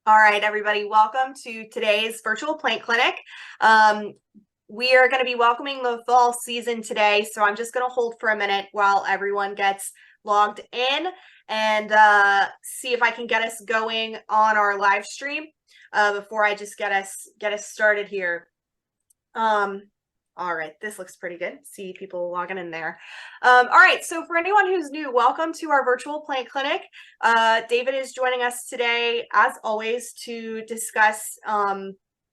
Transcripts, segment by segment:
All right, everybody, welcome to today's virtual plant clinic. We are going to be welcoming the fall season today, so I'm just going to hold for a minute while everyone gets logged in and see if I can get us going on our live stream before I just get us started here. All right, this looks pretty good. See people logging in there. All right, so for anyone who's new, welcome to our virtual plant clinic. David is joining us today, as always, to discuss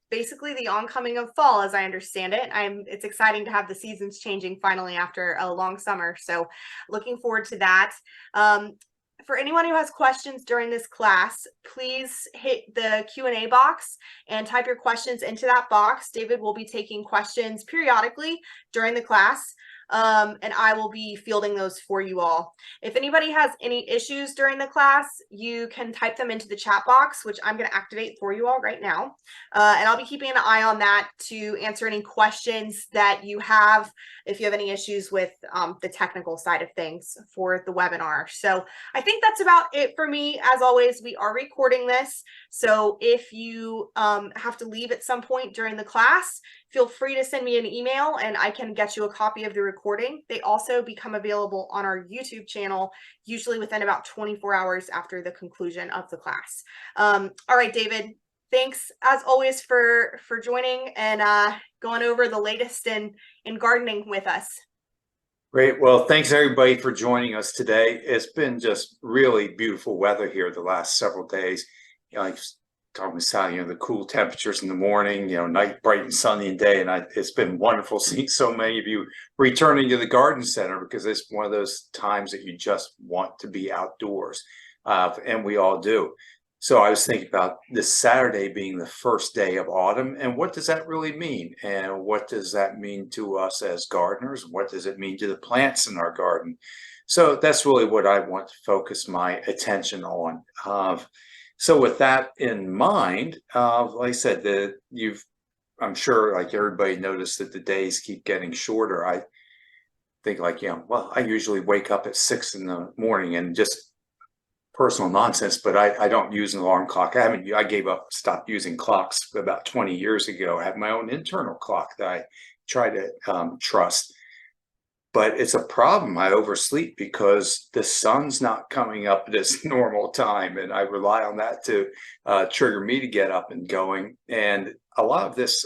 basically the oncoming of fall, as I understand it. It's exciting to have the seasons changing finally after a long summer, so looking forward to that. For anyone who has questions during this class, please hit the Q&A box and type your questions into that box. David will be taking questions periodically during the class, and I will be fielding those for you all. If anybody has any issues during the class, you can type them into the chat box, which I'm going to activate for you all right now. And I'll be keeping an eye on that to answer any questions that you have if you have any issues with the technical side of things for the webinar. So I think that's about it for me. As always, we are recording this. So if you have to leave at some point during the class, feel free to send me an email and I can get you a copy of the recording. They also become available on our YouTube channel, usually within about 24 hours after the conclusion of the class. All right, David, thanks as always for joining and going over the latest in gardening with us. Great. Well, thanks everybody for joining us today. It's been just really beautiful weather here the last several days. I was talking with Sally, the cool temperatures in the morning, night bright and sunny and day. And it's been wonderful seeing so many of you returning to the garden center, because it's one of those times that you just want to be outdoors. And we all do. So I was thinking about this Saturday being the first day of autumn, and what does that really mean? And what does that mean to us as gardeners? What does it mean to the plants in our garden? So that's really what I want to focus my attention on. So with that in mind, like I said, I'm sure like everybody noticed that the days keep getting shorter. I think well, I usually wake up at 6 in the morning, and just personal nonsense, but I don't use an alarm clock. I stopped using clocks about 20 years ago. I have my own internal clock that I try to trust. But it's a problem. I oversleep because the sun's not coming up at its normal time, and I rely on that to trigger me to get up and going. And a lot of this is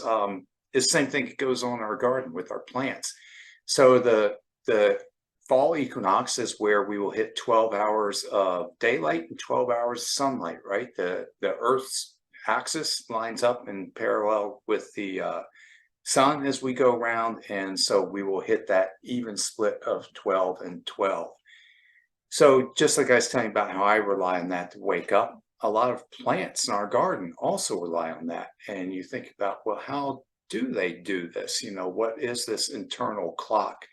the same thing that goes on in our garden with our plants. So the fall equinox is where we will hit 12 hours of daylight and 12 hours of sunlight, right? The Earth's axis lines up in parallel with the sun as we go around, and so we will hit that even split of 12 and 12. So just like I was telling you about how I rely on that to wake up, a lot of plants in our garden also rely on that. And you think about, well, how do they do this? What is this internal clock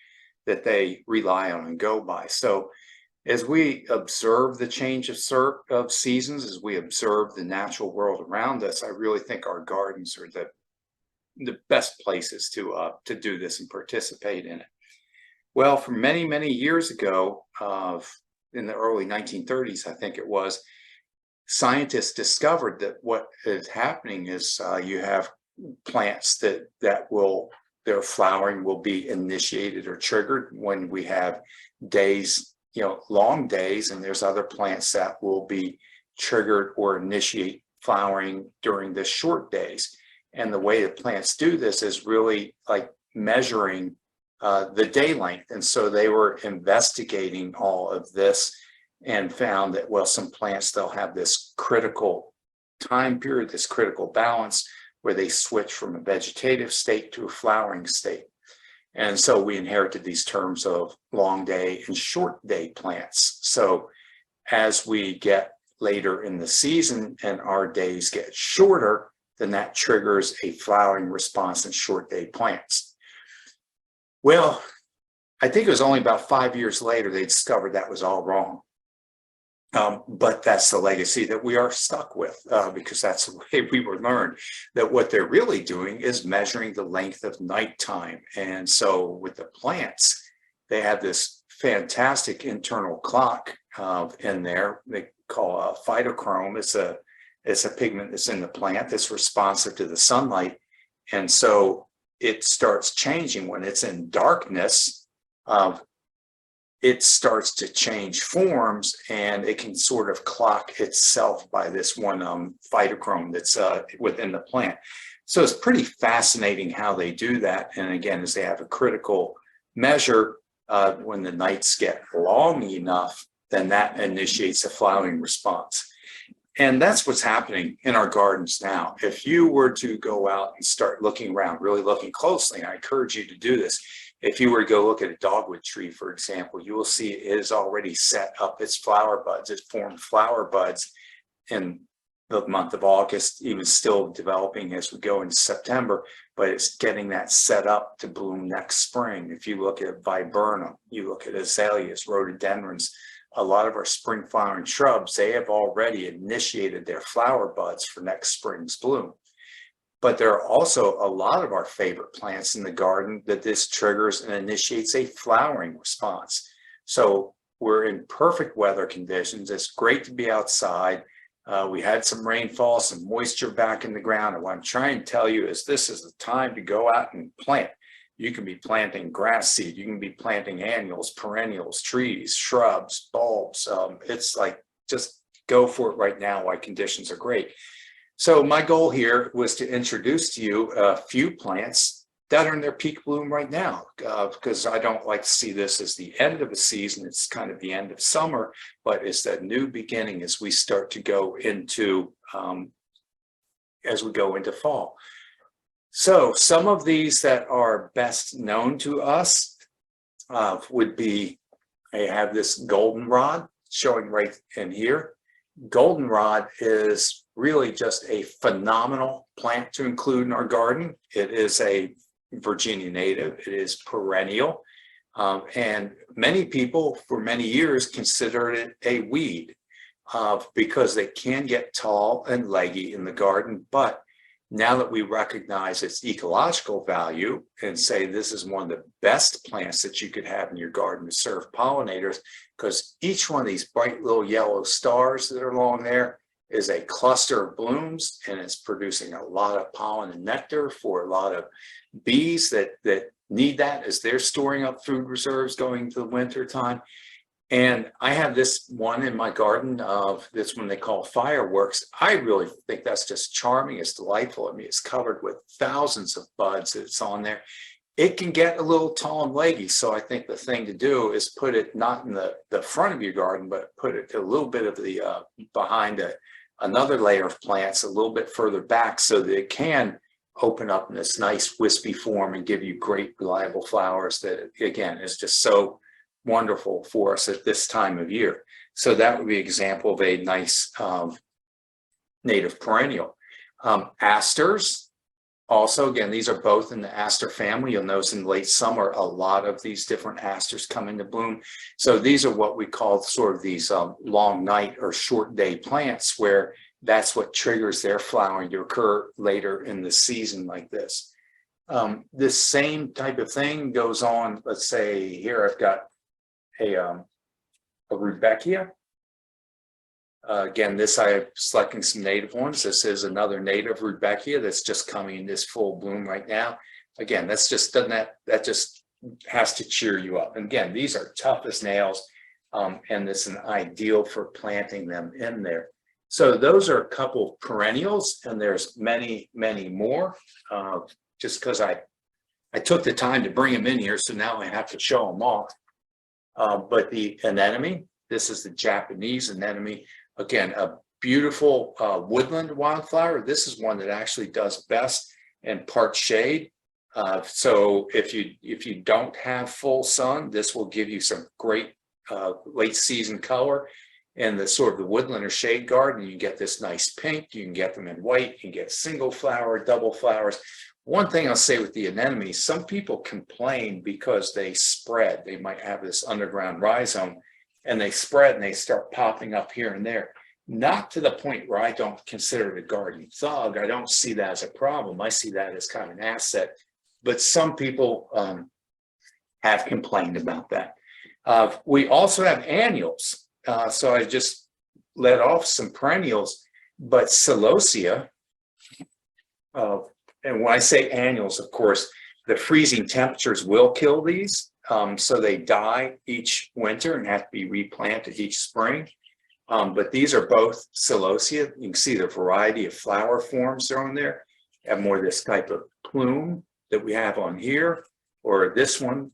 that they rely on and go by? So as we observe the change of seasons, as we observe the natural world around us, I really think our gardens are the best places to do this and participate in it. Well, for many, many years ago, in the early 1930s, I think it was, scientists discovered that what is happening is you have plants that their flowering will be initiated or triggered when we have days, long days, and there's other plants that will be triggered or initiate flowering during the short days. And the way that plants do this is really like measuring the day length. And so they were investigating all of this and found that, well, some plants, they'll have this critical time period, this critical balance where they switch from a vegetative state to a flowering state. And so we inherited these terms of long day and short day plants. So as we get later in the season and our days get shorter, then that triggers a flowering response in short day plants. Well, I think it was only about 5 years later they discovered that was all wrong. But that's the legacy that we are stuck with, because that's the way we were learned, that what they're really doing is measuring the length of nighttime. And so with the plants, they have this fantastic internal clock in there they call a phytochrome. It's a It's a pigment that's in the plant that's responsive to the sunlight. And so it starts changing when it's in darkness. It starts to change forms, and it can sort of clock itself by this one phytochrome that's within the plant. So it's pretty fascinating how they do that. And again, as they have a critical measure, when the nights get long enough, then that initiates a flowering response. And that's what's happening in our gardens now. If you were to go out and start looking around, really looking closely, and I encourage you to do this. If you were to go look at a dogwood tree, for example, you will see it has already set up its flower buds. It's formed flower buds in the month of August, even still developing as we go into September, but it's getting that set up to bloom next spring. If you look at viburnum, you look at azaleas, rhododendrons, a lot of our spring flowering shrubs, they have already initiated their flower buds for next spring's bloom. But there are also a lot of our favorite plants in the garden that this triggers and initiates a flowering response. So we're in perfect weather conditions. It's great to be outside. We had some rainfall, some moisture back in the ground. And what I'm trying to tell you is this is the time to go out and plant. You can be planting grass seed. You can be planting annuals, perennials, trees, shrubs, bulbs. It's like, just go for it right now while conditions are great. So my goal here was to introduce to you a few plants that are in their peak bloom right now, because I don't like to see this as the end of a season. It's kind of the end of summer, but it's that new beginning as we start to go into fall. So some of these that are best known to us would be, I have this goldenrod showing right in here. Goldenrod is really just a phenomenal plant to include in our garden. It is a Virginia native. It is perennial. And many people for many years considered it a weed because they can get tall and leggy in the garden. But now that we recognize its ecological value and say this is one of the best plants that you could have in your garden to serve pollinators, because each one of these bright little yellow stars that are along there is a cluster of blooms, and it's producing a lot of pollen and nectar for a lot of bees that need that as they're storing up food reserves going into the winter time. And I have this one in my garden of this one they call fireworks. I really think that's just charming. It's delightful. I mean, it's covered with thousands of buds that's on there. It can get a little tall and leggy. So I think the thing to do is put it not in the front of your garden, but put it a little bit of the behind another layer of plants a little bit further back so that it can open up in this nice wispy form and give you great reliable flowers that, again, is just so wonderful for us at this time of year. So that would be an example of a nice native perennial. Asters, also, again, these are both in the aster family. You'll notice in late summer, a lot of these different asters come into bloom. So these are what we call sort of these long night or short day plants, where that's what triggers their flowering to occur later in the season like this. This same type of thing goes on. Let's say here I've got a rudbeckia. Again, this I'm selecting some native ones. This is another native rudbeckia that's just coming in this full bloom right now. Again, that's just that just has to cheer you up. And again, these are tough as nails, and it's an ideal for planting them in there. So those are a couple of perennials, and there's many, many more. Just because I took the time to bring them in here, so now I have to show them off. But the anemone, this is the Japanese anemone. Again, a beautiful woodland wildflower. This is one that actually does best in part shade. So if you don't have full sun, this will give you some great late season color. In the sort of the woodland or shade garden, you get this nice pink. You can get them in white. You can get single flower, double flowers. One thing I'll say with the anemone, some people complain because they spread. They might have this underground rhizome, and they spread and they start popping up here and there. Not to the point where I don't consider it a garden thug. I don't see that as a problem. I see that as kind of an asset. But some people have complained about that. We also have annuals. So I just let off some perennials. But celosia, and when I say annuals, of course, the freezing temperatures will kill these. So they die each winter and have to be replanted each spring. But these are both celosia. You can see the variety of flower forms are on there. Have more of this type of plume that we have on here, or this one,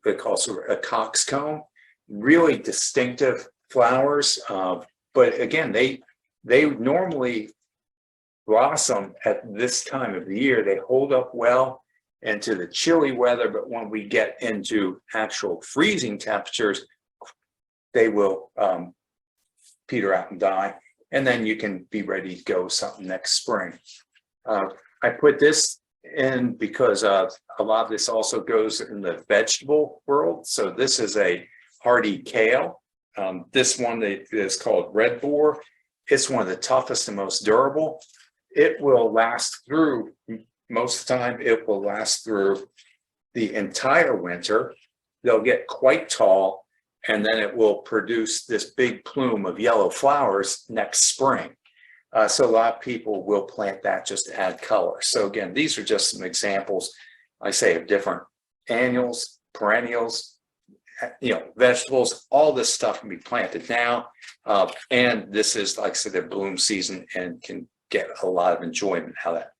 they call it a coxcomb. Really distinctive flowers. But again, they normally blossom at this time of the year. They hold up well into the chilly weather, but when we get into actual freezing temperatures, they will peter out and die, and then you can be ready to go with something next spring. I put this in because a lot of this also goes in the vegetable world. So this is a hardy kale. This one is called red boar. It's one of the toughest and most durable. It will last through, most of the time, it will last through the entire winter. They'll get quite tall, and then it will produce this big plume of yellow flowers next spring. So a lot of people will plant that just to add color. So again, these are just some examples, I say, of different annuals, perennials, vegetables. All this stuff can be planted now. And this is, like I said, their bloom season and can get a lot of enjoyment out of that.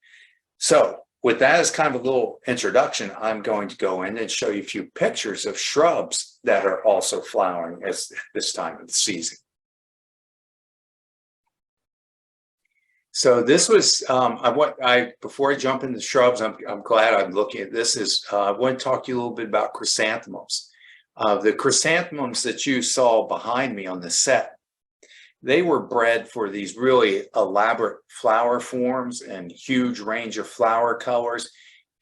So with that as kind of a little introduction, I'm going to go in and show you a few pictures of shrubs that are also flowering at this time of the season. So this was, before I jump into shrubs, I'm glad I'm looking at this. I want to talk to you a little bit about chrysanthemums. The chrysanthemums that you saw behind me on the set, they were bred for these really elaborate flower forms and huge range of flower colors.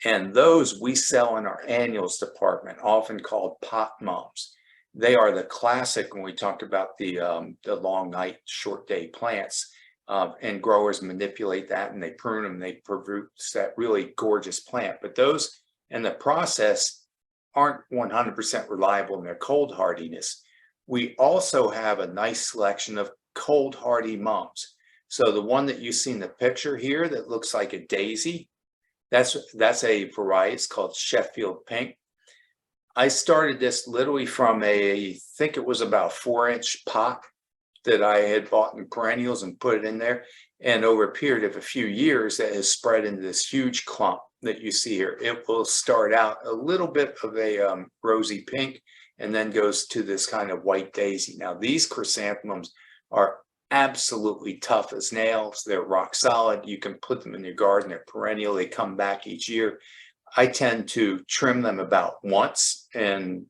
And those we sell in our annuals department, often called pot mums. They are the classic when we talked about the long night, short day plants. And growers manipulate that and they prune them, they produce that really gorgeous plant. But those in the process aren't 100% reliable in their cold hardiness. We also have a nice selection of cold hardy mums. So the one that you see in the picture here that looks like a daisy, that's a variety. It's called Sheffield Pink. I started this literally from I think it was about 4-inch pot that I had bought in perennials and put it in there. And over a period of a few years, that has spread into this huge clump that you see here. It will start out a little bit of a rosy pink and then goes to this kind of white daisy. Now, these chrysanthemums are absolutely tough as nails. They're rock solid. You can put them in your garden. They're perennial. They come back each year. I tend to trim them about once in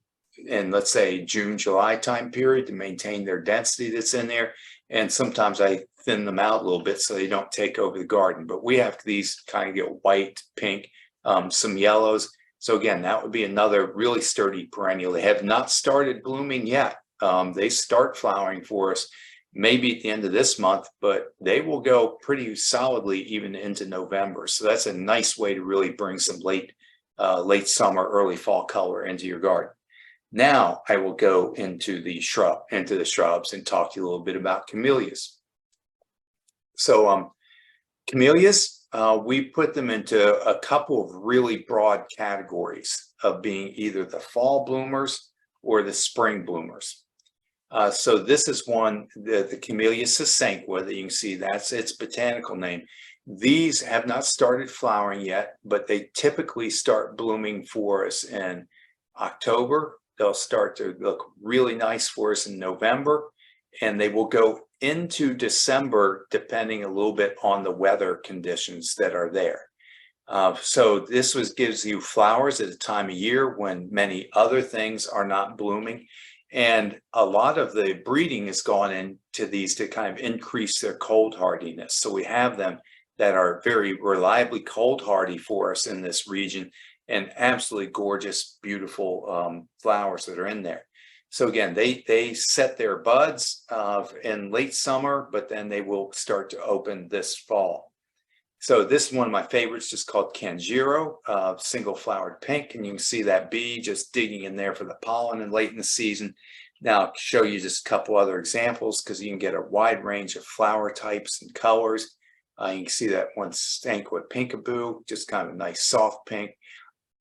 let's say June, July time period to maintain their density that's in there. And sometimes I thin them out a little bit so they don't take over the garden. But we have these kind of get white, pink, some yellows. So again, that would be another really sturdy perennial. They have not started blooming yet. They start flowering for us maybe at the end of this month, but they will go pretty solidly even into November. So that's a nice way to really bring some late summer, early fall color into your garden. Now I will go into the shrubs and talk to you a little bit about camellias. So camellias, we put them into a couple of really broad categories of being either the fall bloomers or the spring bloomers. So this is one, the Camellia sasanqua that you can see, that's its botanical name. These have not started flowering yet, but they typically start blooming for us in October. They'll start to look really nice for us in November, and they will go into December, depending a little bit on the weather conditions that are there. So this gives you flowers at a time of year when many other things are not blooming. And a lot of the breeding has gone into these to kind of increase their cold hardiness. So we have them that are very reliably cold hardy for us in this region, and absolutely gorgeous, beautiful flowers that are in there. So again, they set their buds in late summer, but then they will start to open this fall. So this is one of my favorites, just called Kanjiro, single flowered pink. And you can see that bee just digging in there for the pollen and late in the season. Now, I'll show you just a couple other examples because you can get a wide range of flower types and colors. You can see that one stank with pinkaboo, just kind of a nice soft pink.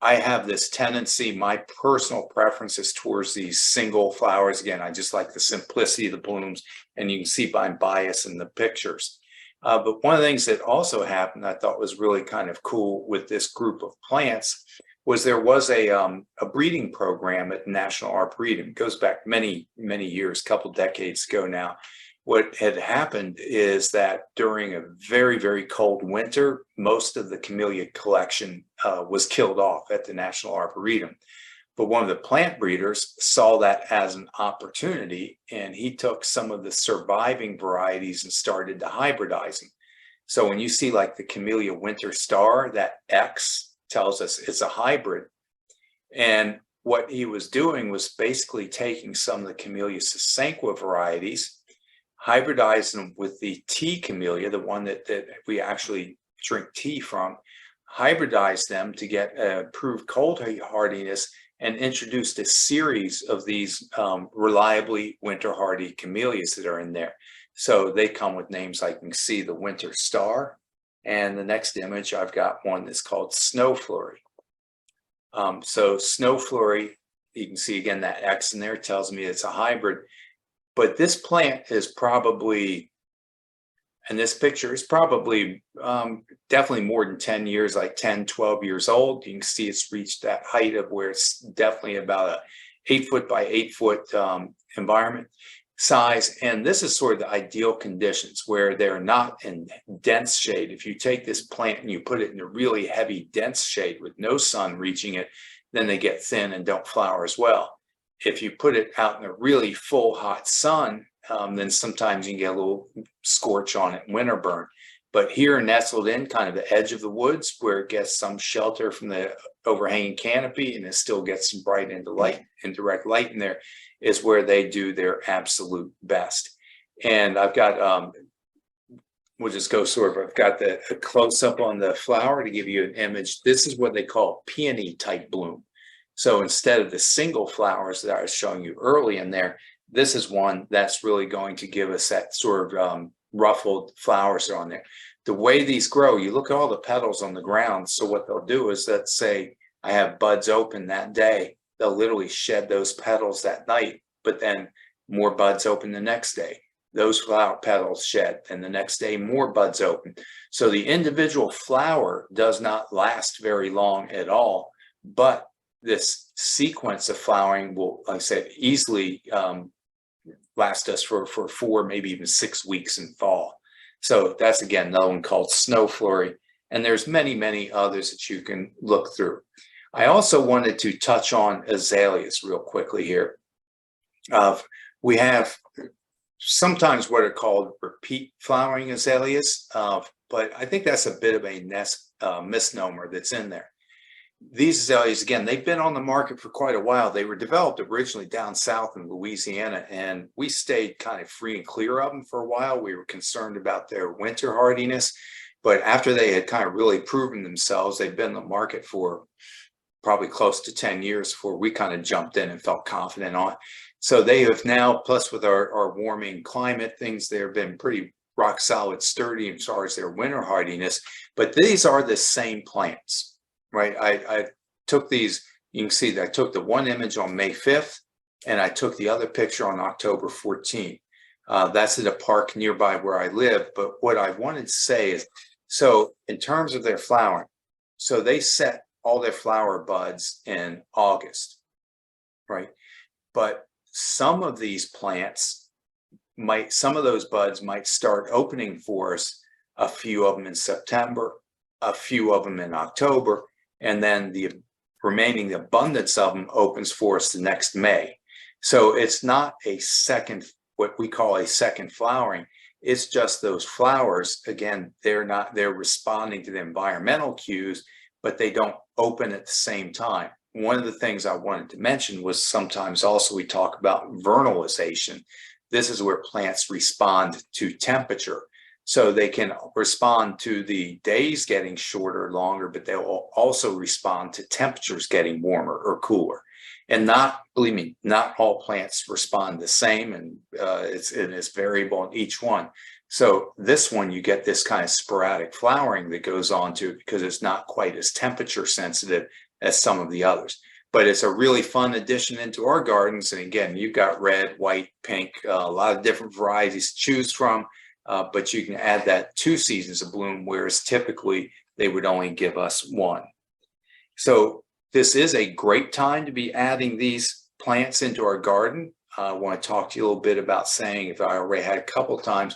I have this tendency, my personal preference is towards these single flowers. Again, I just like the simplicity of the blooms, and you can see my bias in the pictures. But one of the things that also happened I thought was really kind of cool with this group of plants was there was a breeding program at National Arboretum. It goes back many, many years, a couple decades ago now. What had happened is that during a very, very cold winter, most of the camellia collection was killed off at the National Arboretum. But one of the plant breeders saw that as an opportunity, and he took some of the surviving varieties and started to hybridize them. So when you see like the Camellia Winter Star, that X tells us it's a hybrid. And what he was doing was basically taking some of the Camellia sasanqua varieties, hybridizing them with the tea camellia, the one that we actually drink tea from, hybridized them to get improved cold hardiness, and introduced a series of these reliably winter hardy camellias that are in there. So they come with names like you can see the Winter Star, and the next image I've got one that's called Snow Flurry. So Snow Flurry, you can see again that X in there tells me it's a hybrid. But this plant is probably, and this picture is probably definitely more than 10 years, like 10, 12 years old. You can see it's reached that height of where it's definitely about a 8-foot by 8-foot environment size. And this is sort of the ideal conditions where they're not in dense shade. If you take this plant and you put it in a really heavy, dense shade with no sun reaching it, then they get thin and don't flower as well. If you put it out in a really full hot sun, then sometimes you can get a little scorch on it, winter burn. But here nestled in kind of the edge of the woods where it gets some shelter from the overhanging canopy and it still gets some bright indirect light in there is where they do their absolute best. And I've got, we'll just go sort of, I've got the close up on the flower to give you an image. This is what they call peony type bloom. So instead of the single flowers that I was showing you early in there, this is one that's really going to give us that sort of ruffled flowers on there. The way these grow, you look at all the petals on the ground. So what they'll do is, let's say I have buds open that day, they'll literally shed those petals that night, but then more buds open the next day. Those flower petals shed, and the next day more buds open. So the individual flower does not last very long at all, but this sequence of flowering will, like I said, easily last us for 4, maybe even 6 weeks in fall. So that's again another one called Snow Flurry, and there's many, many others that you can look through. I also wanted to touch on azaleas real quickly here. We have sometimes what are called repeat flowering azaleas, but I think that's a bit of a misnomer that's in there. These azaleas, again, they've been on the market for quite a while. They were developed originally down south in Louisiana, and we stayed kind of free and clear of them for a while. We were concerned about their winter hardiness, but after they had kind of really proven themselves, they've been on the market for probably close to 10 years before we kind of jumped in and felt confident on. So they have now, plus with our warming climate, things, they've been pretty rock solid, sturdy as far as their winter hardiness, but these are the same plants. Right, I took these, you can see that I took the one image on May 5th, and I took the other picture on October 14th. That's at a park nearby where I live. But what I wanted to say is, so in terms of their flowering, so they set all their flower buds in August, right? But some of these plants some of those buds might start opening for us, a few of them in September, a few of them in October, and then the remaining abundance of them opens for us the next May. So it's not a second, what we call a second flowering. It's just those flowers, again, they're responding to the environmental cues, but they don't open at the same time. One of the things I wanted to mention was sometimes also we talk about vernalization. This is where plants respond to temperature. So they can respond to the days getting shorter, longer, but they will also respond to temperatures getting warmer or cooler. And believe me, not all plants respond the same, and it's variable in each one. So this one, you get this kind of sporadic flowering that goes on to it because it's not quite as temperature sensitive as some of the others. But it's a really fun addition into our gardens. And again, you've got red, white, pink, a lot of different varieties to choose from. But you can add that 2 seasons of bloom, whereas typically they would only give us 1. So this is a great time to be adding these plants into our garden. I want to talk to you a little bit about saying, if I already had a couple of times,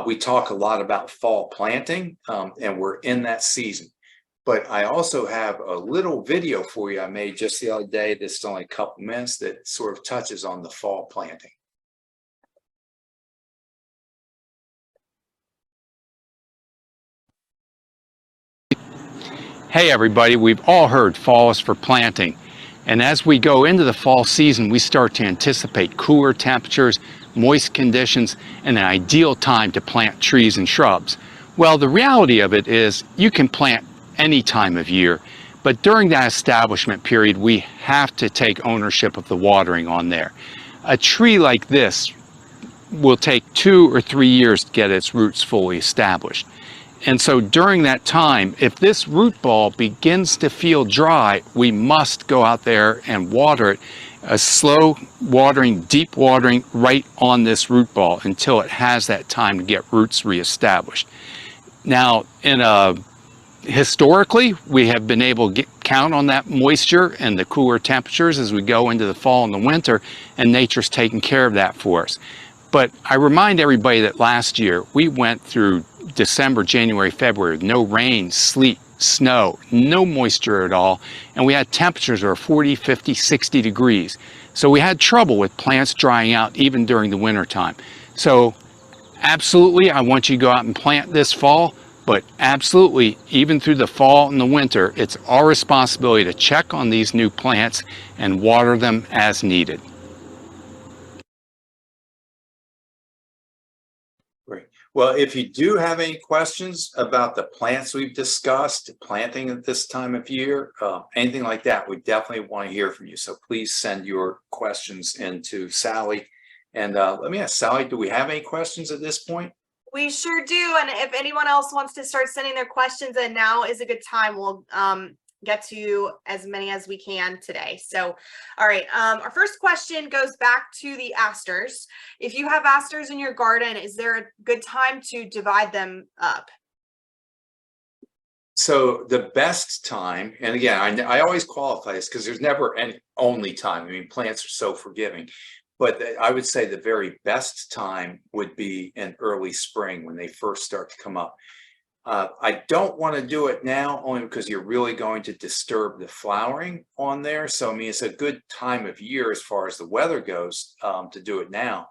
we talk a lot about fall planting, and we're in that season. But I also have a little video for you I made just the other day that's only a couple minutes that sort of touches on the fall planting. Hey everybody, we've all heard fall is for planting. And as we go into the fall season, we start to anticipate cooler temperatures, moist conditions, and an ideal time to plant trees and shrubs. Well, the reality of it is you can plant any time of year, but during that establishment period, we have to take ownership of the watering on there. A tree like this will take 2 or 3 years to get its roots fully established. And so during that time, if this root ball begins to feel dry, we must go out there and water it, a slow watering, deep watering right on this root ball until it has that time to get roots reestablished. Now, historically, we have been able to count on that moisture and the cooler temperatures as we go into the fall and the winter, and nature's taking care of that for us. But I remind everybody that last year we went through December, January, February, no rain, sleet, snow, no moisture at all, and we had temperatures that were 40, 50, 60 degrees. So we had trouble with plants drying out even during the winter time. So absolutely, I want you to go out and plant this fall, but absolutely, even through the fall and the winter, it's our responsibility to check on these new plants and water them as needed. Great. Well, if you do have any questions about the plants we've discussed, planting at this time of year, anything like that, we definitely want to hear from you. So please send your questions into Sally. And let me ask Sally, do we have any questions at this point? We sure do. And if anyone else wants to start sending their questions in, now is a good time. We'll get to as many as we can today. So, all right. Our first question goes back to the asters. If you have asters in your garden, is there a good time to divide them up? So the best time, and again, I always qualify this because there's never any only time. I mean, plants are so forgiving. But I would say the very best time would be in early spring when they first start to come up. I don't want to do it now only because you're really going to disturb the flowering on there. So, I mean, it's a good time of year as far as the weather goes to do it now,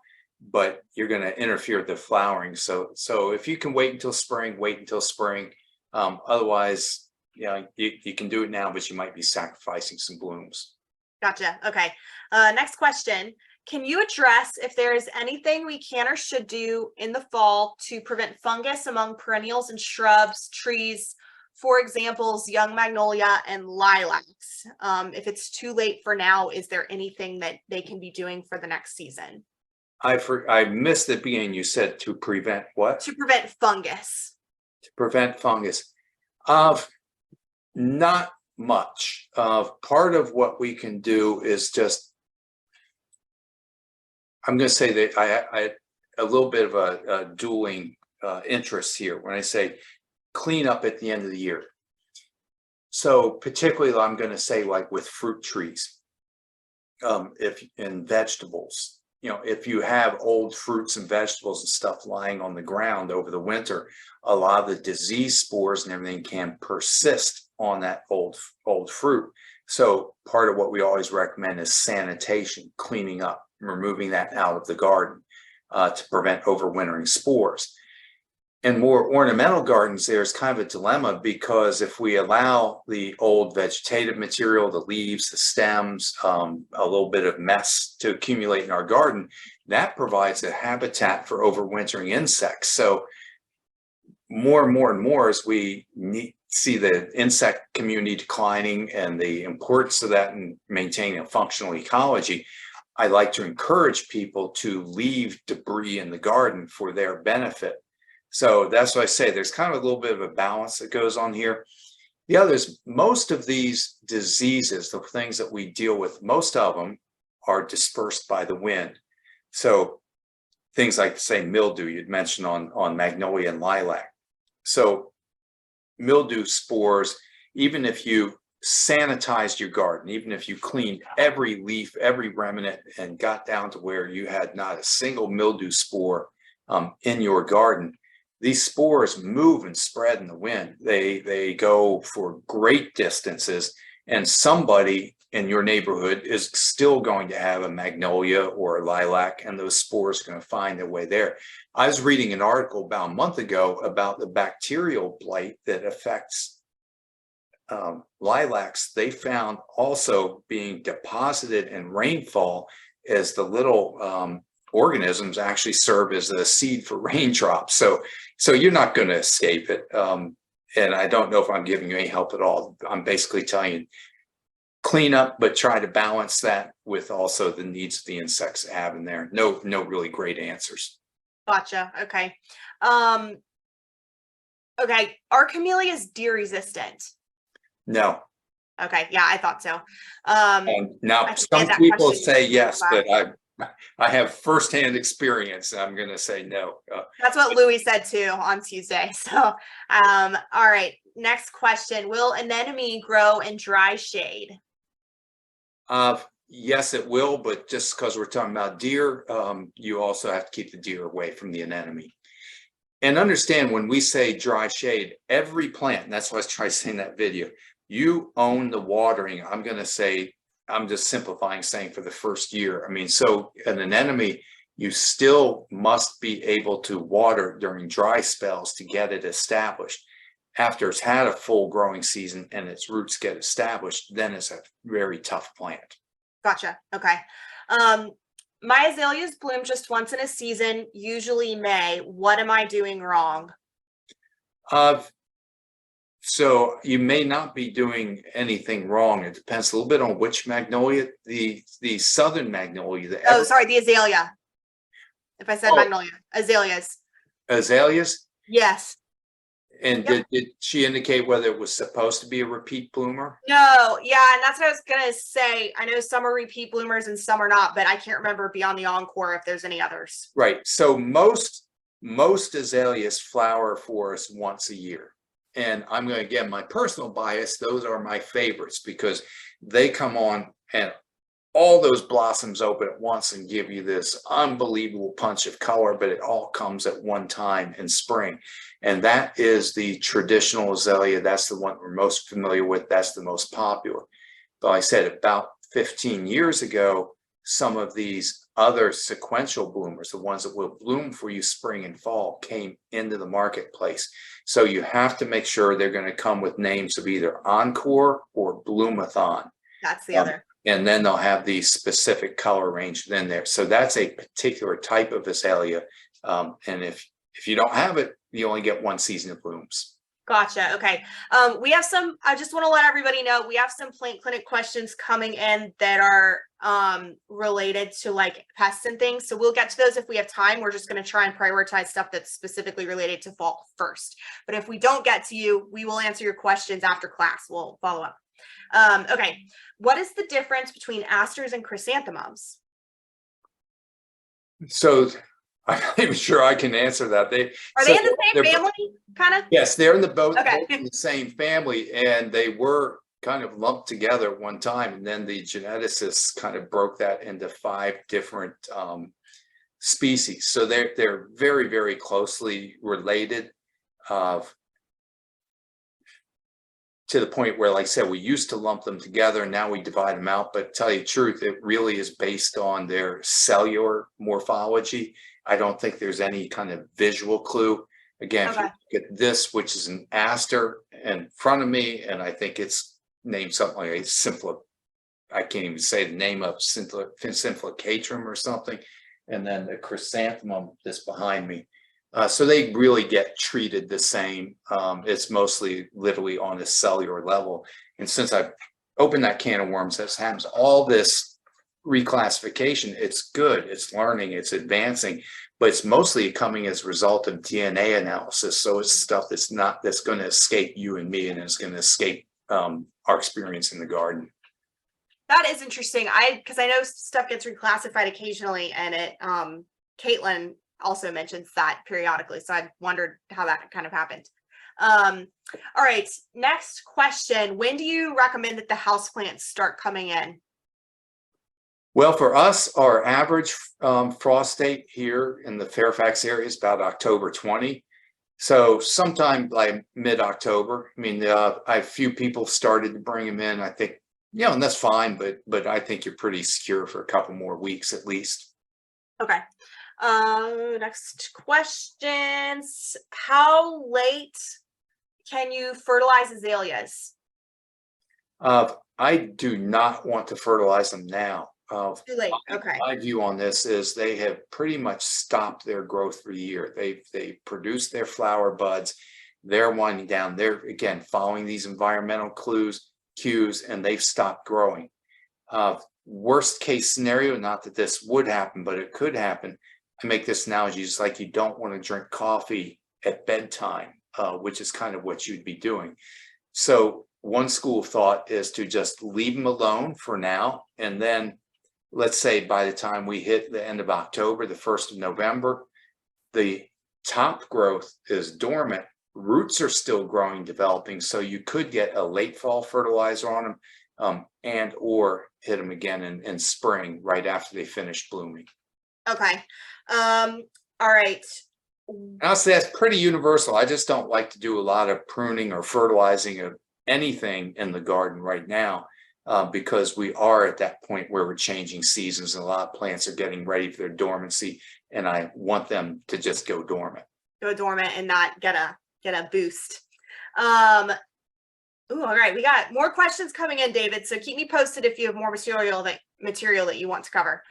but you're going to interfere with the flowering. So if you can wait until spring, wait until spring. Otherwise, you know, you can do it now, but you might be sacrificing some blooms. Gotcha. Okay. Next question. Can you address if there is anything we can or should do in the fall to prevent fungus among perennials and shrubs, trees, for examples, young magnolia and lilacs? If it's too late for now, is there anything that they can be doing for the next season? I missed the beginning. You said to prevent what? To prevent fungus. To prevent fungus. Not much. Part of what we can do is just, I'm going to say that I a little bit of a dueling interest here when I say clean up at the end of the year. So particularly, I'm going to say like with fruit trees, if in vegetables, you know, if you have old fruits and vegetables and stuff lying on the ground over the winter, a lot of the disease spores and everything can persist on that old fruit. So part of what we always recommend is sanitation, cleaning up, removing that out of the garden to prevent overwintering spores. In more ornamental gardens, there's kind of a dilemma because if we allow the old vegetative material, the leaves, the stems, a little bit of mess to accumulate in our garden, that provides a habitat for overwintering insects. So more and more and more as we see the insect community declining and the importance of that in maintaining a functional ecology, I like to encourage people to leave debris in the garden for their benefit. So that's why I say there's kind of a little bit of a balance that goes on here. The others, most of these diseases, the things that we deal with, most of them are dispersed by the wind. So things like, say, mildew, you'd mentioned on magnolia and lilac. So mildew spores, even if you sanitized your garden, even if you cleaned every leaf, every remnant, and got down to where you had not a single mildew spore in your garden, these spores move and spread in the wind. They go for great distances, and somebody in your neighborhood is still going to have a magnolia or a lilac, and those spores are going to find their way there. I was reading an article about a month ago about the bacterial blight that affects lilacs. They found also being deposited in rainfall as the little organisms actually serve as a seed for raindrops. So you're not going to escape it. And I don't know if I'm giving you any help at all. I'm basically telling you, clean up, but try to balance that with also the needs the insects have in there. No really great answers. Gotcha. Okay. Okay. Are camellias deer resistant? No. Okay. Yeah, I thought so. Now some people say yes, but I have firsthand experience. I'm going to say no. That's what Louis said too on Tuesday. So, all right. Next question. Will anemone grow in dry shade? Yes, it will, but just because we're talking about deer, you also have to keep the deer away from the anemone. And understand, when we say dry shade, every plant, and that's what I was trying to say in that video, you own the watering. I'm going to say, I'm just simplifying, saying for the first year. I mean, so an anemone, you still must be able to water during dry spells to get it established. After it's had a full growing season and its roots get established, then it's a very tough plant. Gotcha. Okay. My azaleas bloom just once in a season, usually May. What am I doing wrong? So you may not be doing anything wrong. It depends a little bit on which magnolia. The southern magnolia. The azalea. If I said magnolia, azaleas. Azaleas? Yes. And Yep. did she indicate whether it was supposed to be a repeat bloomer? No, yeah, and that's what I was gonna say. I know some are repeat bloomers and some are not, but I can't remember beyond the Encore if there's any others. Right. So most azaleas flower for us once a year. And I'm going to get my personal bias. Those are my favorites because they come on and all those blossoms open at once and give you this unbelievable punch of color, but it all comes at one time in spring. And that is the traditional azalea. That's the one we're most familiar with. That's the most popular. But like I said, about 15 years ago, some of these other sequential bloomers, the ones that will bloom for you spring and fall, came into the marketplace. So you have to make sure they're going to come with names of either Encore or Bloomathon. That's the other. And then they'll have the specific color range in there. So that's a particular type of azalea. And if you don't have it, you only get one season of blooms. Gotcha. Okay. We have some, I just want to let everybody know, we have some plant clinic questions coming in that are related to like pests and things. So we'll get to those if we have time. We're just going to try and prioritize stuff that's specifically related to fall first. But if we don't get to you, we will answer your questions after class. We'll follow up. Okay. What is the difference between asters and chrysanthemums? So I'm not even sure I can answer that. They in the same family, kind of? Yes, they're in both in the same family, and they were kind of lumped together at one time, and then the geneticists kind of broke that into 5 different species. So they're very, very closely related, to the point where, like I said, we used to lump them together and now we divide them out. But to tell you the truth, it really is based on their cellular morphology. I don't think there's any kind of visual clue. Again, if you look at this, which is an aster in front of me, and I think it's named something like a I can't even say the name of Symphylicatrum or something. And then the chrysanthemum that's behind me. So they really get treated the same. It's mostly literally on a cellular level. And since I've opened that can of worms, that happens all this reclassification. It's good, it's learning, it's advancing, but it's mostly coming as a result of DNA analysis. So it's stuff that's going to escape you and me, and it's going to escape our experience in the garden. That is interesting. Because I know stuff gets reclassified occasionally, and Caitlin also mentions that periodically. So I wondered how that kind of happened. All right, next question. When do you recommend that the houseplants start coming in? Well, for us, our average frost date here in the Fairfax area is about October 20. So sometime like mid-October. I mean, a few people started to bring them in. I think, and that's fine, but I think you're pretty secure for a couple more weeks at least. Okay. Next questions. How late can you fertilize azaleas? I do not want to fertilize them now. Too late. Okay. My view on this is they have pretty much stopped their growth for the year. They produced their flower buds. They're winding down. They're again following these environmental cues, and they've stopped growing. Worst case scenario, not that this would happen, but it could happen. I make this analogy, just like you don't want to drink coffee at bedtime, which is kind of what you'd be doing. So one school of thought is to just leave them alone for now. And then let's say by the time we hit the end of October, the 1st of November, the top growth is dormant. Roots are still growing, developing. So you could get a late fall fertilizer on them and or hit them again in spring right after they finish blooming. Okay. All right. Honestly, that's pretty universal. I just don't like to do a lot of pruning or fertilizing of anything in the garden right now because we are at that point where we're changing seasons and a lot of plants are getting ready for their dormancy, and I want them to just go dormant. Go dormant and not get a boost. All right, we got more questions coming in, David. So keep me posted if you have more material that you want to cover.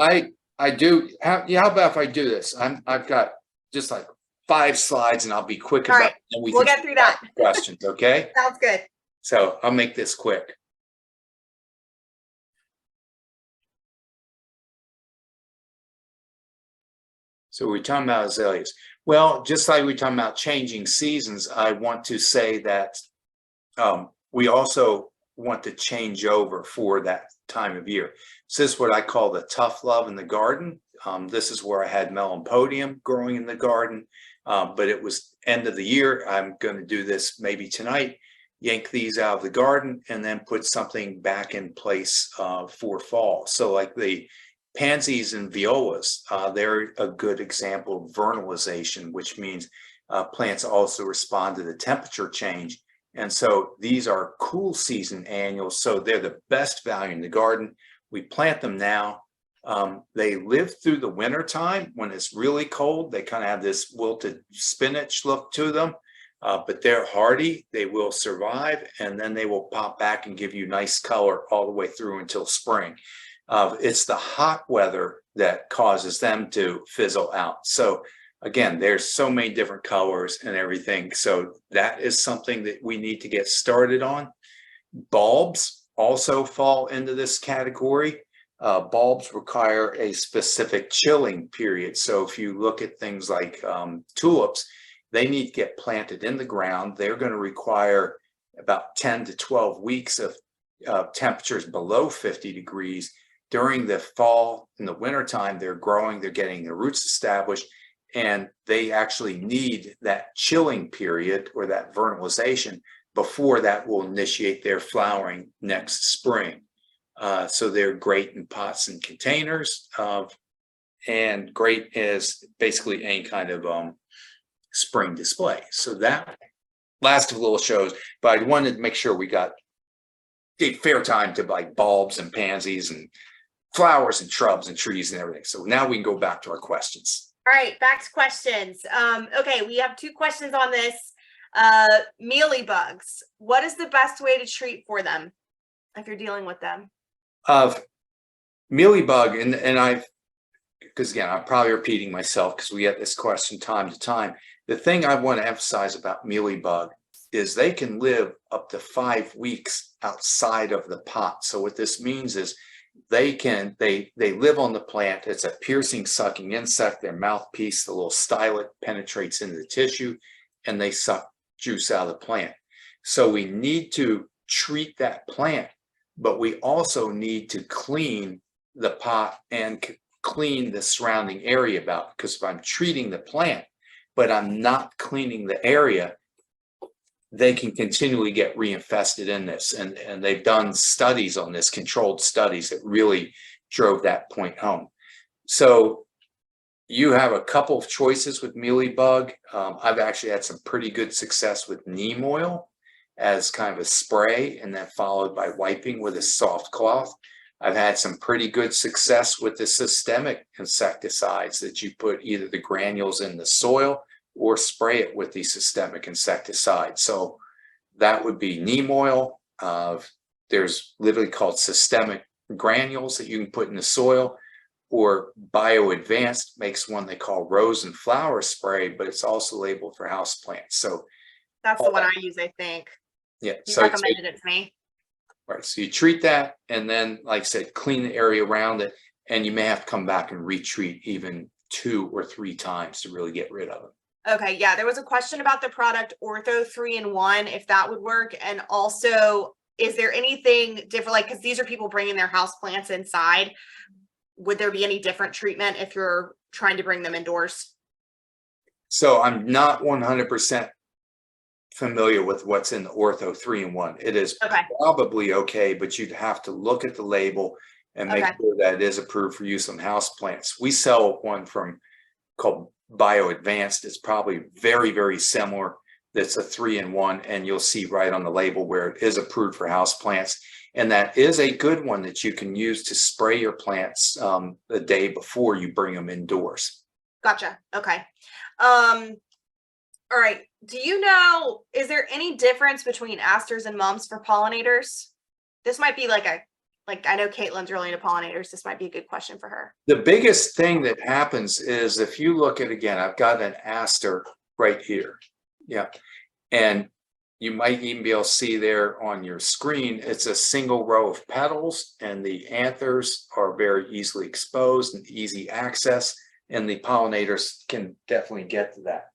I do. How about if I do this? I've got just like 5 slides, and I'll be quick about it. And we'll get through that. Questions, okay? Sounds good. So I'll make this quick. So we're talking about azaleas. Well, just like we're talking about changing seasons, I want to say that we also want to change over for that time of year. So this is what I call the tough love in the garden. This is where I had Melanospodium growing in the garden, but it was end of the year. I'm going to do this maybe tonight, yank these out of the garden, and then put something back in place for fall. So like the pansies and violas, they're a good example of vernalization, which means plants also respond to the temperature change. And so these are cool season annuals, so they're the best value in the garden. We plant them now. They live through the winter time when it's really cold. They kind of have this wilted spinach look to them, but they're hardy. They will survive, and then they will pop back and give you nice color all the way through until spring. It's the hot weather that causes them to fizzle out. So again, there's so many different colors and everything. So that is something that we need to get started on. Bulbs also fall into this category. Bulbs require a specific chilling period. So if you look at things like tulips, they need to get planted in the ground. They're going to require about 10 to 12 weeks of temperatures below 50 degrees. During the fall and the winter time, they're growing, they're getting their roots established, and they actually need that chilling period or that vernalization before that will initiate their flowering next spring. So they're great in pots and containers, and great as basically any kind of spring display. So that last of little shows, but I wanted to make sure we got a fair time to like bulbs and pansies and flowers and shrubs and trees and everything. So now we can go back to our questions. All right, back to questions. Okay, we have 2 questions on this. Mealybugs. What is the best way to treat for them if you're dealing with them? Mealybug, and I've because again, I'm probably repeating myself because we get this question time to time. The thing I want to emphasize about mealybug is they can live up to 5 weeks outside of the pot. So what this means is they live on the plant. It's a piercing, sucking insect. Their mouthpiece, the little stylet, penetrates into the tissue, and they suck juice out of the plant. So we need to treat that plant, but we also need to clean the pot and clean the surrounding area about, because if I'm treating the plant, but I'm not cleaning the area, they can continually get reinfested in this. And they've done studies on this, controlled studies that really drove that point home. So you have a couple of choices with mealybug. I've actually had some pretty good success with neem oil as kind of a spray, and then followed by wiping with a soft cloth. I've had some pretty good success with the systemic insecticides that you put either the granules in the soil or spray it with the systemic insecticide. So that would be neem oil. There's literally called systemic granules that you can put in the soil, or Bio Advanced makes one they call rose and flower spray, but it's also labeled for houseplants. So That's the one I use, I think. yeah, You so recommended it to me. right. So you treat that, and then, like I said, clean the area around it, and you may have to come back and retreat even 2 or 3 times to really get rid of it. Okay, yeah, there was a question about the product Ortho 3-in-1, if that would work. And also, is there anything different? Like, because these are people bringing their house plants inside. Would there be any different treatment if you're trying to bring them indoors? So I'm not 100% familiar with what's in the Ortho 3-in-1. It is Okay. probably okay, but you'd have to look at the label and make sure that it is approved for use on houseplants. We sell one called Bio Advanced. It's probably very, very similar. That's a 3-in-1, and you'll see right on the label where it is approved for houseplants. And that is a good one that you can use to spray your plants the day before you bring them indoors. Gotcha. Okay. All right. Do you know, is there any difference between asters and mums for pollinators? This might be like I know Caitlin's really into pollinators. This might be a good question for her. The biggest thing that happens is if you look at, again, I've got an aster right here. Yeah. And you might even be able to see there on your screen, it's a single row of petals, and the anthers are very easily exposed and easy access, and the pollinators can definitely get to that.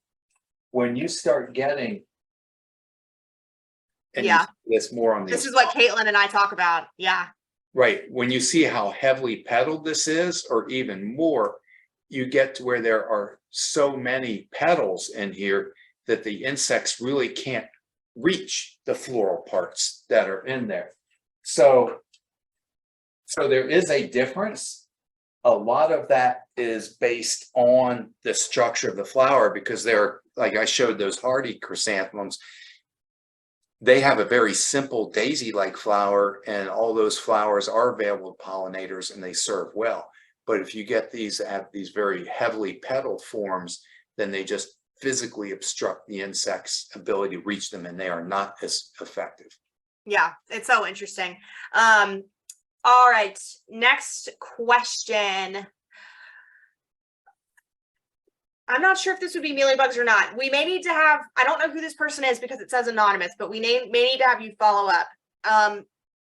When you start getting, and Yeah, it's more on this is what Caitlin and I talk about. Yeah. Right. When you see how heavily petaled this is, or even more, you get to where there are so many petals in here that the insects really can't reach the floral parts that are in there. So there is a difference. A lot of that is based on the structure of the flower, because they're, like I showed those hardy chrysanthemums, they have a very simple daisy-like flower, and all those flowers are available to pollinators and they serve well. But if you get these at these very heavily petaled forms, then they just physically obstruct the insect's ability to reach them, and they are not as effective. Yeah, it's so interesting. All right, next question. I'm not sure if this would be mealybugs or not. We may need to have, I don't know who this person is because it says anonymous, but we may need to have you follow up.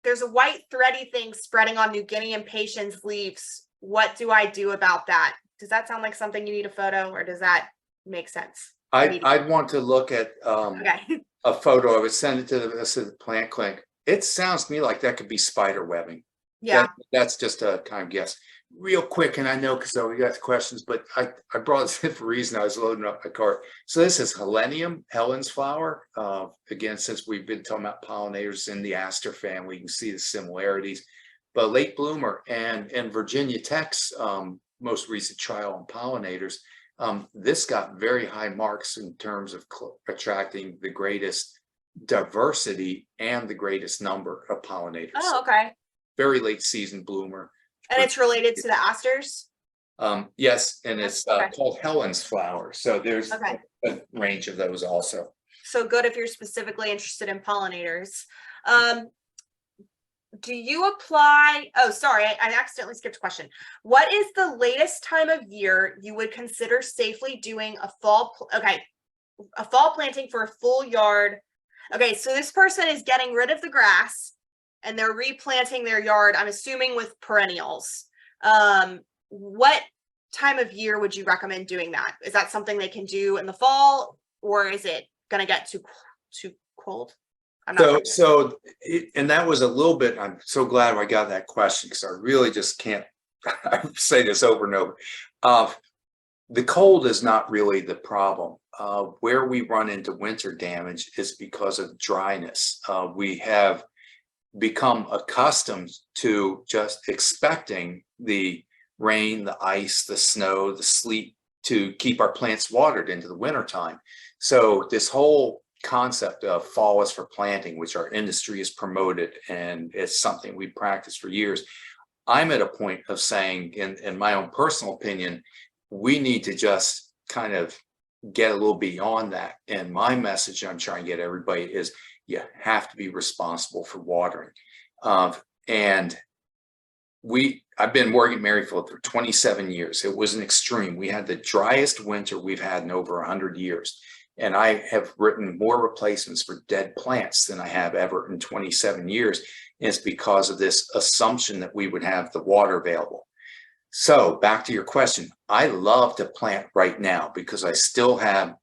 There's a white thready thing spreading on New Guinea impatiens leaves. What do I do about that? Does that sound like something you need a photo, or does that make sense? I'd want to look at Okay. a photo of it, send it to the plant clinic. It sounds to me like that could be spider webbing. Yeah. That's just a kind of guess. Real quick, and I know because we got questions, but I brought this in for a reason. I was loading up my cart. So this is Helenium, Helen's flower. Again, since we've been talking about pollinators in the aster family, you can see the similarities. But late bloomer, and Virginia Tech's most recent trial on pollinators, this got very high marks in terms of attracting the greatest diversity and the greatest number of pollinators. Oh, okay. Very late season bloomer. And it's related to the asters? Yes, and it's Okay. called Helen's flower. So there's Okay. a range of those also. So good if you're specifically interested in pollinators. do you apply? Oh, sorry, I accidentally skipped a question. What is the latest time of year you would consider safely doing a a fall planting for a full yard? Okay, so this person is getting rid of the grass and they're replanting their yard, I'm assuming with perennials. What time of year would you recommend doing that? Is that something they can do in the fall, or is it going to get too cold? I'm not And that was a little bit, I'm so glad I got that question, because I really just can't say this over and over. The cold is not really the problem. Where we run into winter damage is because of dryness. We have become accustomed to just expecting the rain, the ice, the snow, the sleet to keep our plants watered into the winter time. So this whole concept of fall is for planting, which our industry has promoted, and it's something we practiced for years. I'm at a point of saying, in my own personal opinion, we need to just kind of get a little beyond that. And my message I'm trying to get everybody is you have to be responsible for watering. And I've been working at Maryfield for 27 years. It was an extreme. We had the driest winter we've had in over 100 years. And I have written more replacements for dead plants than I have ever in 27 years. And it's because of this assumption that we would have the water available. So back to your question, I love to plant right now because I still have,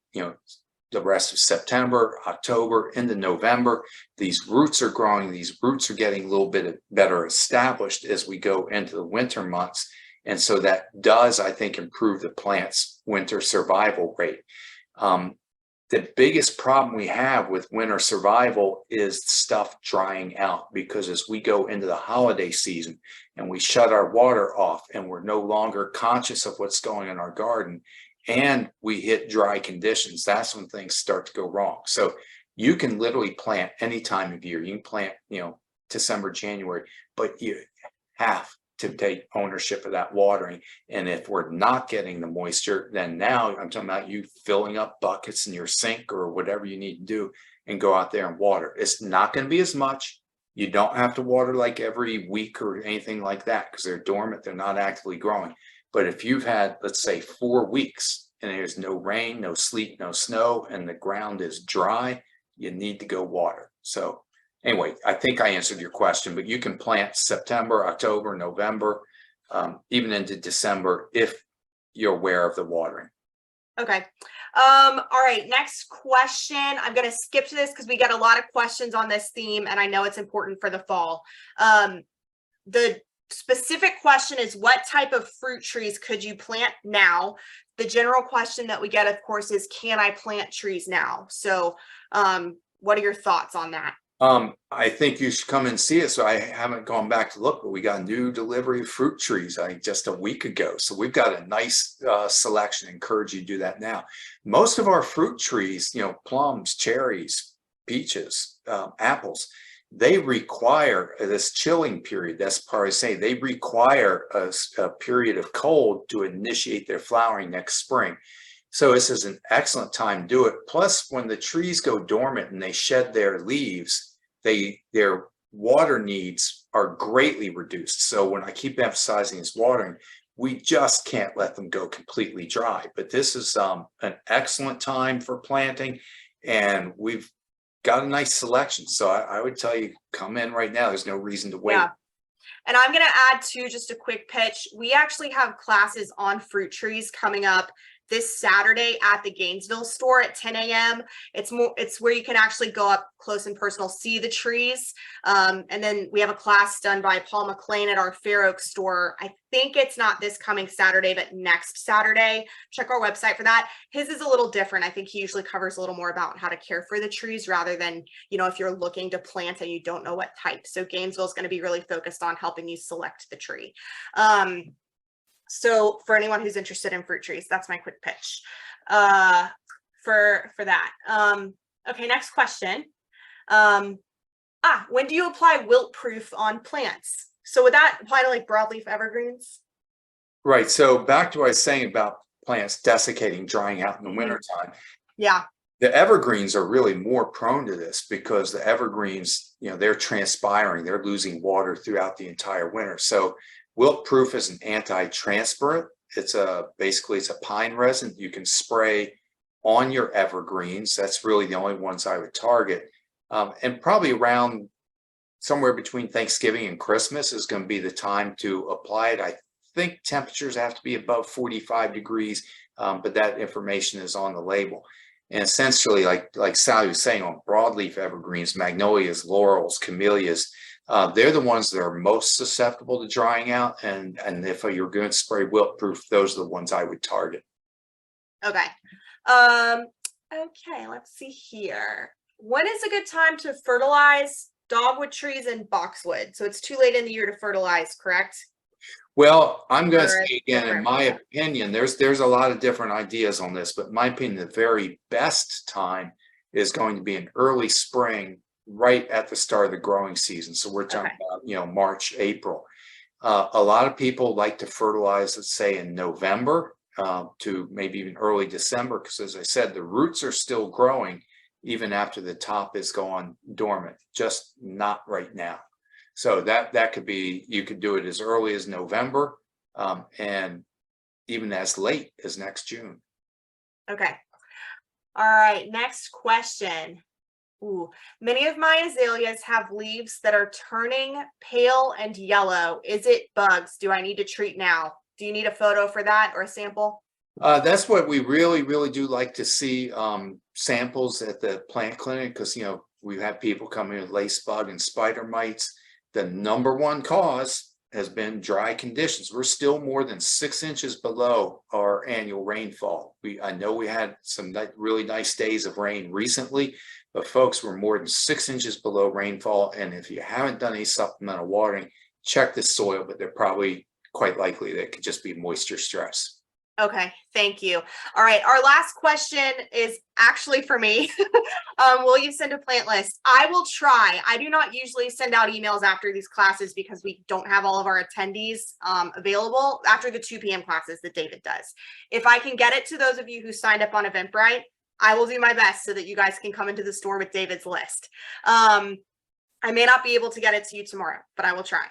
the rest of September, October, into November. These roots are growing. These roots are getting a little bit better established as we go into the winter months. And so that does, I think, improve the plant's winter survival rate. The biggest problem we have with winter survival is stuff drying out, because as we go into the holiday season and we shut our water off and we're no longer conscious of what's going on in our garden and we hit dry conditions, that's when things start to go wrong. So you can literally plant any time of year. You can plant, December, January, but you have to take ownership of that watering. And if we're not getting the moisture, then now I'm talking about you filling up buckets in your sink or whatever you need to do and go out there and water. It's not going to be as much. You don't have to water like every week or anything like that, because they're dormant. They're not actively growing. But if you've had, let's say, 4 weeks and there's no rain, no sleet, no snow, and the ground is dry, you need to go water. So anyway, I think I answered your question, but you can plant September, October, November, even into December if you're aware of the watering. Okay. All right. Next question. I'm going to skip to this because we get a lot of questions on this theme, and I know it's important for the fall. The specific question is, what type of fruit trees could you plant now? The general question that we get, of course, is, can I plant trees now? So, what are your thoughts on that? I think you should come and see it. So I haven't gone back to look, but we got a new delivery of fruit trees just a week ago. So we've got a nice selection. I encourage you to do that now. Most of our fruit trees, plums, cherries, peaches, apples, they require this chilling period. That's part I say. They require a period of cold to initiate their flowering next spring. So this is an excellent time to do it. Plus, when the trees go dormant and they shed their leaves, their water needs are greatly reduced. So when I keep emphasizing this watering, we just can't let them go completely dry. But this is an excellent time for planting, and we've got a nice selection. So I would tell you, come in right now. There's no reason to wait. Yeah. And I'm going to add too, just a quick pitch. We actually have classes on fruit trees coming up this Saturday at the Gainesville store at 10 a.m. It's where you can actually go up close and personal, see the trees. And then we have a class done by Paul McLean at our Fair Oak store. I think it's not this coming Saturday, but next Saturday. Check our website for that. His is a little different. I think he usually covers a little more about how to care for the trees rather than, if you're looking to plant and you don't know what type. So Gainesville is going to be really focused on helping you select the tree. So for anyone who's interested in fruit trees, that's my quick pitch for that. Okay, next question. When do you apply wilt proof on plants? So would that apply to like broadleaf evergreens? Right. So back to what I was saying about plants desiccating, drying out in the wintertime. Yeah. The evergreens are really more prone to this because the evergreens, they're transpiring, they're losing water throughout the entire winter. So wilt proof is an anti-transpirant. Basically it's a pine resin you can spray on your evergreens. That's really the only ones I would target. And probably around somewhere between Thanksgiving and Christmas is going to be the time to apply it. I think temperatures have to be above 45 degrees, but that information is on the label. And essentially, like Sally was saying, on broadleaf evergreens, magnolias, laurels, camellias, they're the ones that are most susceptible to drying out. And if you're going to spray wilt proof, those are the ones I would target. Okay. Okay, let's see here. When is a good time to fertilize dogwood trees and boxwood? So it's too late in the year to fertilize, correct? Well, I'm going to Or say again, in my opinion, there's a lot of different ideas on this, but in my opinion, the very best time is going to be in early spring, right at the start of the growing season. So we're talking about, March, April. A lot of people like to fertilize, let's say in November to maybe even early December, because as I said, the roots are still growing even after the top is gone dormant, just not right now. So that could be, you could do it as early as November and even as late as next June. Okay. All right, next question. Ooh, many of my azaleas have leaves that are turning pale and yellow. Is it bugs? Do I need to treat now? Do you need a photo for that or a sample? That's what we really, really do like to see samples at the plant clinic, because, we've had people come in with lace bug and spider mites. The number one cause has been dry conditions. We're still more than 6 inches below our annual rainfall. I know we had some really nice days of rain recently, but folks, we're more than 6 inches below rainfall. And if you haven't done any supplemental watering, check the soil, but they're probably quite likely that it could just be moisture stress. Okay, thank you. All right, our last question is actually for me. Will you send a plant list? I will try. I do not usually send out emails after these classes because we don't have all of our attendees available after the 2 p.m. classes that David does. If I can get it to those of you who signed up on Eventbrite, I will do my best so that you guys can come into the store with David's list. I may not be able to get it to you tomorrow, but I will try.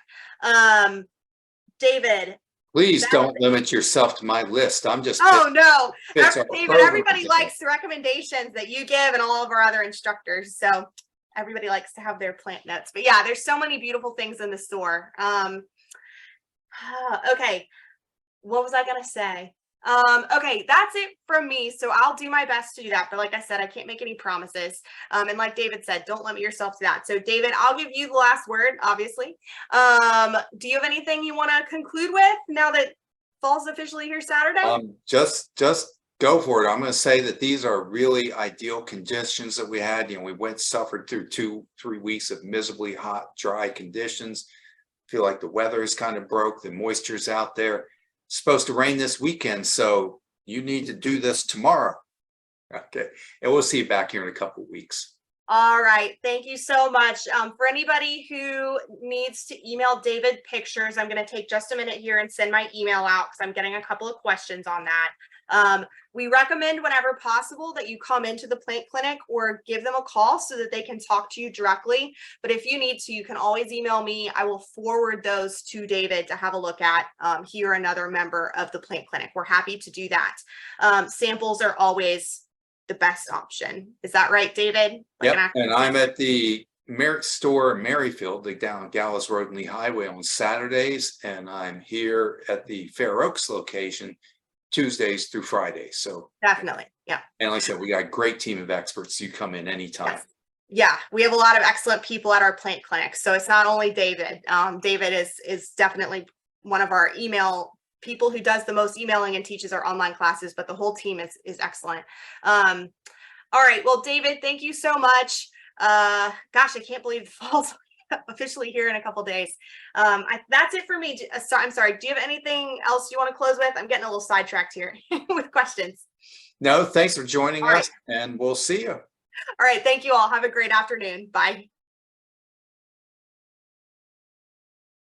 David, Please don't limit yourself to my list. I'm just. Oh no, David, everybody today. likes the recommendations that you give and all of our other instructors. So everybody likes to have their plant notes. But yeah, there's so many beautiful things in the store. Okay, what was I gonna say? Okay, that's it from me. So I'll do my best to do that. But like I said, I can't make any promises. And like David said, don't limit yourself to that. So David, I'll give you the last word, obviously. Do you have anything you want to conclude with now that fall's officially here Saturday? Just go for it. I'm going to say that these are really ideal conditions that we had. We suffered through 2-3 weeks of miserably hot, dry conditions. Feel like the weather is kind of broke. The moisture's out there. Supposed to rain this weekend, so you need to do this tomorrow. Okay, and we'll see you back here in a couple of weeks. All right, thank you so much. For anybody who needs to email David pictures, I'm going to take just a minute here and send my email out because I'm getting a couple of questions on that. We recommend whenever possible that you come into the plant clinic or give them a call so that they can talk to you directly. But if you need to, you can always email me. I will forward those to David to have a look at. He or another member of the plant clinic. We're happy to do that. Samples are always the best option. Is that right, David? Yep, and I'm at the Merritt store in Maryfield, down Gallows Road and Lee Highway on Saturdays, and I'm here at the Fair Oaks location Tuesdays through Fridays. So definitely, yeah. And like I said, we got a great team of experts. You come in anytime. Yes. Yeah, we have a lot of excellent people at our plant clinic. So it's not only David. David is definitely one of our email people who does the most emailing and teaches our online classes, but the whole team is excellent. All right, well, David, thank you so much. Gosh, I can't believe the fall's officially here in a couple days. That's it for me. I'm sorry, do you have anything else you want to close with? I'm getting a little sidetracked here with questions. No, thanks for joining us, and we'll see you. All right, thank you all. Have a great afternoon. Bye.